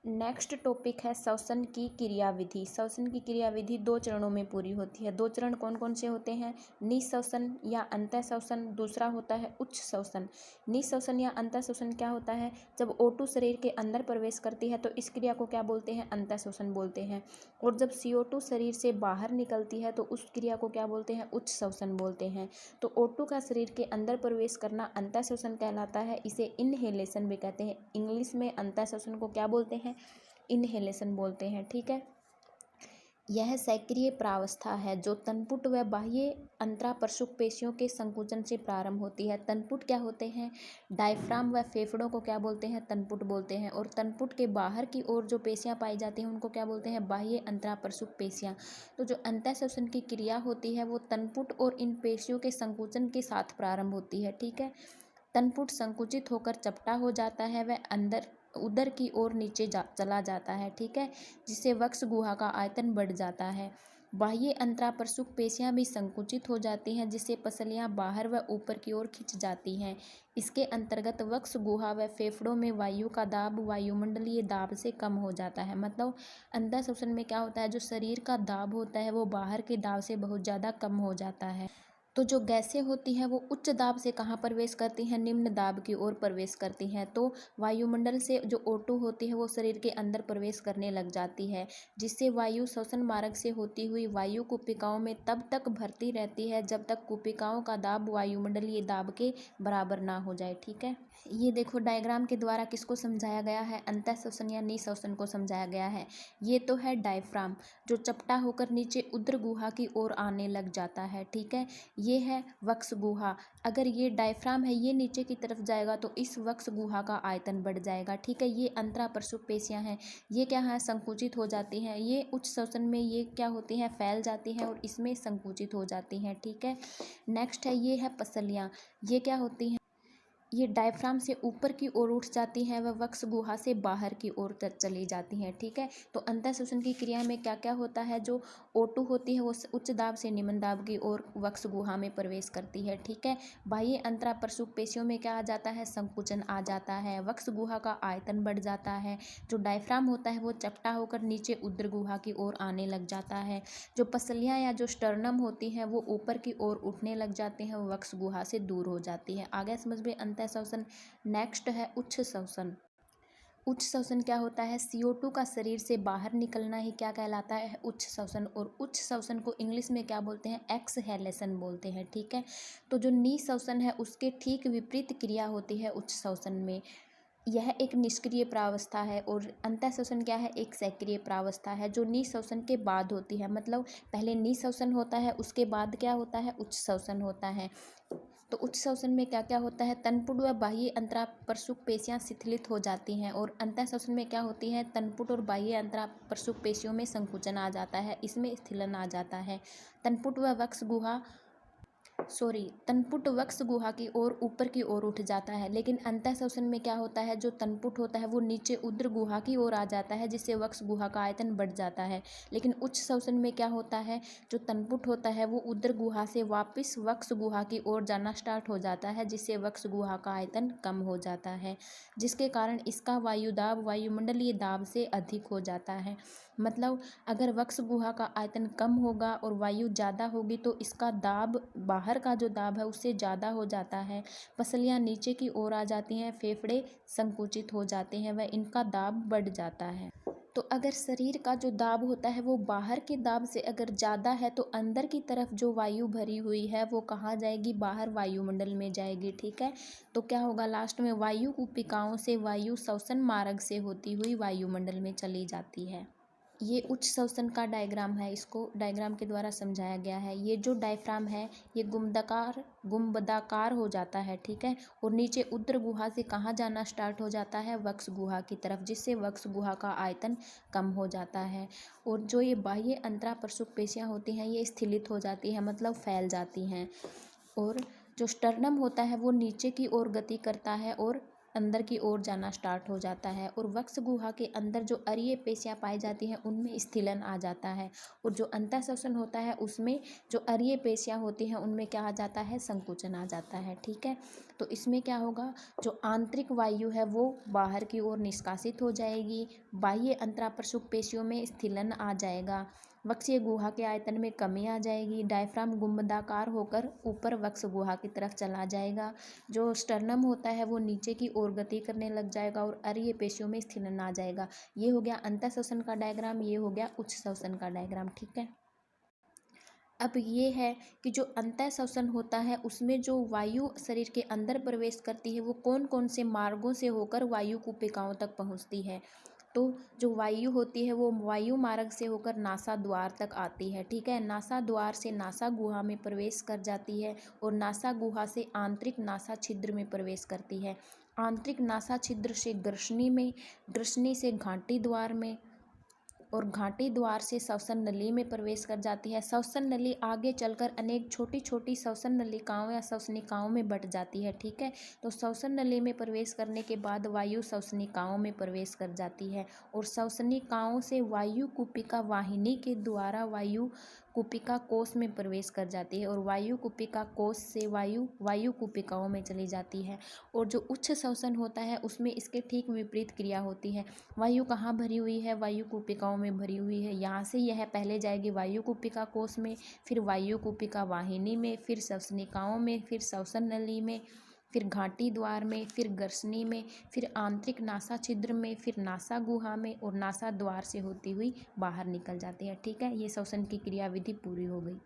Next topic है श्वसन की क्रियाविधि। श्वसन की क्रियाविधि 2 चरणों में पूरी होती है। 2 चरण कौन कौन से होते हैं? निःश्वसन या अंतः श्वसन, दूसरा होता है उच्च श्वसन। निःश्वसन या अंतः श्वसन क्या होता है? जब O2 शरीर के अंदर प्रवेश करती है तो इस क्रिया को क्या बोलते हैं? अंतः श्वसन बोलते हैं। और जब CO2 शरीर से बाहर निकलती है तो उस क्रिया को क्या बोलते हैं? उच्च श्वसन बोलते हैं। तो O2 का शरीर के अंदर प्रवेश करना अंतः श्वसन कहलाता है। इसे इनहेलेशन भी कहते हैं। इंग्लिश में अंतः श्वसन को क्या बोलते हैं? इनहेलेशन बोलते हैं। ठीक है। यह सक्रिय प्रावस्था है जो तनपुट व बाह्य अंतरापरशुक पेशियों के संकुचन से प्रारंभ होती है। तनपुट क्या होते हैं? डायफ्राम व फेफड़ों को क्या बोलते हैं? तनपुट बोलते हैं। और तनपुट के बाहर की ओर जो पेशियां पाई जाती हैं उनको क्या बोलते हैं? बाह्य अंतरापरशुक पेशियां। तो जो अंतः श्वसन की क्रिया होती है वो तनपुट और इन पेशियों के संकुचन के साथ प्रारंभ होती है। ठीक है। तनपुट संकुचित होकर चपटा हो जाता है व अंदर उदर की ओर नीचे चला जाता है। ठीक है। जिससे वक्ष गुहा का आयतन बढ़ जाता है। बाह्य अंतरापरशुक पेशियां भी संकुचित हो जाती हैं जिससे पसलियां बाहर व ऊपर की ओर खिंच जाती हैं। इसके अंतर्गत वक्ष गुहा व फेफड़ों में वायु का दाब वायुमंडलीय दाब से कम हो जाता है। मतलब अंतः श्वसन में क्या होता है? जो शरीर का दाब होता है वो बाहर के दाब से बहुत ज़्यादा कम हो जाता है। तो जो गैसें होती हैं वो उच्च दाब से कहाँ प्रवेश करती हैं? निम्न दाब की ओर प्रवेश करती हैं। तो वायुमंडल से जो O2 होती है वो शरीर के अंदर प्रवेश करने लग जाती है जिससे वायु श्वसन मार्ग से होती हुई वायु कुपिकाओं में तब तक भरती रहती है जब तक कुपिकाओं का दाब वायुमंडलीय दाब के बराबर ना हो जाए। ठीक है। ये देखो डायग्राम के द्वारा किसको समझाया गया है? अंतः श्वसन या निःश्वसन को समझाया गया है। ये तो है डायफ्राम जो चपटा होकर नीचे उदर गुहा की ओर आने लग जाता है। ठीक है। ये है वक्ष गुहा। अगर ये डायफ्राम है ये नीचे की तरफ जाएगा तो इस वक्ष गुहा का आयतन बढ़ जाएगा। ठीक है। ये अंतरापरशुक पेशियां हैं। ये क्या है? संकुचित हो जाती हैं। ये उच्च श्वसन में ये क्या होती हैं? फैल जाती हैं और इसमें संकुचित हो जाती हैं। ठीक है। नेक्स्ट है ये है पसलियां। ये क्या होती हैं? ये डायफ्राम से ऊपर की ओर उठ जाती हैं व वक्ष गुहा से बाहर की ओर चली जाती हैं। ठीक है। तो अंतः श्वसन की क्रिया में क्या क्या होता है? जो O2 होती है वो उच्च दाब से निम्न दाब की ओर वक्ष गुहा में प्रवेश करती है। ठीक है। बाह्य अंतरापरशुक पेशियों में क्या आ जाता है? संकुचन आ जाता है। वक्ष गुहा का आयतन बढ़ जाता है। जो डायफ्राम होता है वो चपटा होकर नीचे उदर गुहा की ओर आने लग जाता है। जो पसलियां या जो स्टर्नम होती हैं वो ऊपर की ओर उठने लग जाते हैं, वो वक्ष गुहा से दूर हो जाती है। आगे समझ में अंतः श्वसन। नेक्स्ट है उच्च श्वसन। उच्च श्वसन क्या होता है? CO2 का शरीर से बाहर निकलना ही क्या कहलाता है? उच्च श्वसन। और उच्च श्वसन को इंग्लिश में क्या बोलते हैं? एक्सहेलेशन बोलते हैं। ठीक है। तो जो निःश्वसन है उसके ठीक विपरीत क्रिया होती है उच्च श्वसन में। यह एक निष्क्रिय प्रावस्था है और अंतः श्वसन क्या है? एक सक्रिय प्रावस्था है जो निःश्वसन के बाद होती है। मतलब पहले निःश्वसन होता है उसके बाद क्या होता है? उच्च श्वसन होता है। तो उच्च श्वसन में क्या क्या होता है? तनपुट व बाह्य अंतरापरशुक पेशियां शिथिलित हो जाती हैं। और अंतः श्वसन में क्या होती है? तनपुट और बाह्य अंतरापरशुक पेशियों में संकुचन आ जाता है, इसमें स्थिलन आ जाता है। तनपुट व वक्ष गुहा तनपुट वक्ष गुहा की ओर ऊपर की ओर उठ जाता है। लेकिन अंतः श्वसन में क्या होता है? जो तनपुट होता है वो नीचे उदर गुहा की ओर आ जाता है जिससे वक्ष गुहा का आयतन बढ़ जाता है। लेकिन उच्च श्वसन में क्या होता है? जो तनपुट होता है वो उदर गुहा से वापस वक्ष गुहा की ओर जाना स्टार्ट हो जाता है जिससे वक्ष गुहा का आयतन कम हो जाता है, जिसके कारण इसका वायुदाब वायुमंडलीय दाब से अधिक हो जाता है। मतलब अगर वक्ष गुहा का आयतन कम होगा और वायु ज़्यादा होगी तो इसका दाब, बाहर का जो दाब है उससे ज़्यादा हो जाता है। पसलियाँ नीचे की ओर आ जाती हैं, फेफड़े संकुचित हो जाते हैं व इनका दाब बढ़ जाता है। तो अगर शरीर का जो दाब होता है वो बाहर के दाब से अगर ज़्यादा है तो अंदर की तरफ जो वायु भरी हुई है वो कहाँ जाएगी? बाहर वायुमंडल में जाएगी। ठीक है। तो क्या होगा? लास्ट में वायु कुपिकाओं से वायु श्वसन मार्ग से होती हुई वायुमंडल में चली जाती है। ये उच्च श्वसन का डायग्राम है, इसको डायग्राम के द्वारा समझाया गया है। ये जो डायफ्राम है ये गुंबदाकार हो जाता है। ठीक है। और नीचे उदर गुहा से कहाँ जाना स्टार्ट हो जाता है? वक्ष गुहा की तरफ, जिससे वक्ष गुहा का आयतन कम हो जाता है। और जो ये बाह्य अंतरापरशुक पेशियां होती हैं ये स्थिलित हो जाती हैं, मतलब फैल जाती हैं। और जो स्टर्नम होता है वो नीचे की ओर गति करता है और अंदर की ओर जाना स्टार्ट हो जाता है और वक्ष गुहा के अंदर जो अरीय पेशियाँ पाई जाती हैं उनमें स्थिलन आ जाता है। और जो अंतःश्वसन होता है उसमें जो अरीय पेशियाँ होती हैं उनमें क्या आ जाता है, संकुचन आ जाता है। ठीक है, तो इसमें क्या होगा, जो आंतरिक वायु है वो बाहर की ओर निष्कासित हो जाएगी, बाह्य अंतराप्रसुक पेशियों में स्थिलन आ जाएगा, वक्षीय गुहा के आयतन में कमी आ जाएगी, डायफ्राम गुंबदाकार होकर ऊपर वक्ष गुहा की तरफ चला जाएगा, जो स्टर्नम होता है वो नीचे की ओर गति करने लग जाएगा और अरीय पेशियों में स्थिलन आ जाएगा। ये हो गया अंतःश्वसन का डायग्राम, ये हो गया उच्च श्वसन का डायग्राम। ठीक है, अब ये है कि जो अंतःश्वसन होता है उसमें जो वायु शरीर के अंदर प्रवेश करती है वो कौन कौन से मार्गों से होकर वायु कूपिकाओं तक पहुंचती है। तो जो वायु होती है वो वायु मार्ग से होकर नासा द्वार तक आती है। ठीक है, नासा द्वार से नासा गुहा में प्रवेश कर जाती है और नासा गुहा से आंतरिक नासा छिद्र में प्रवेश करती है। आंतरिक नासा छिद्र से ग्रसनी में, ग्रसनी से घाटी द्वार में और घाटी द्वार से श्वसन नली में प्रवेश कर जाती है। श्वसन नली आगे चलकर अनेक छोटी छोटी श्वसन नलिकाओं या श्वसनिकाओं में बट जाती है। ठीक है, तो श्वसन नली में प्रवेश करने के बाद वायु श्वसनिकाओं में प्रवेश कर जाती है और श्वसनिकाओं से वायु कूपिका वाहिनी के द्वारा वायु कूपिका कोश में प्रवेश कर जाती है और वायु कूपिका कोश से वायु वायु कूपिकाओं में चली जाती है। और जो उच्च श्वसन होता है उसमें इसके ठीक विपरीत क्रिया होती है। वायु कहाँ भरी हुई है, वायु कूपिकाओं में भरी हुई है। यहाँ से यह पहले जाएगी वायु कूपिका कोश में, फिर वायु कूपिका वाहिनी में, फिर श्वसनिकाओं में, फिर श्वसन नली में, फिर घाटी द्वार में, फिर ग्रसनी में, फिर आंतरिक नासा छिद्र में, फिर नासा गुहा में और नासा द्वार से होती हुई बाहर निकल जाती है। ठीक है, ये श्वसन की क्रियाविधि पूरी हो गई।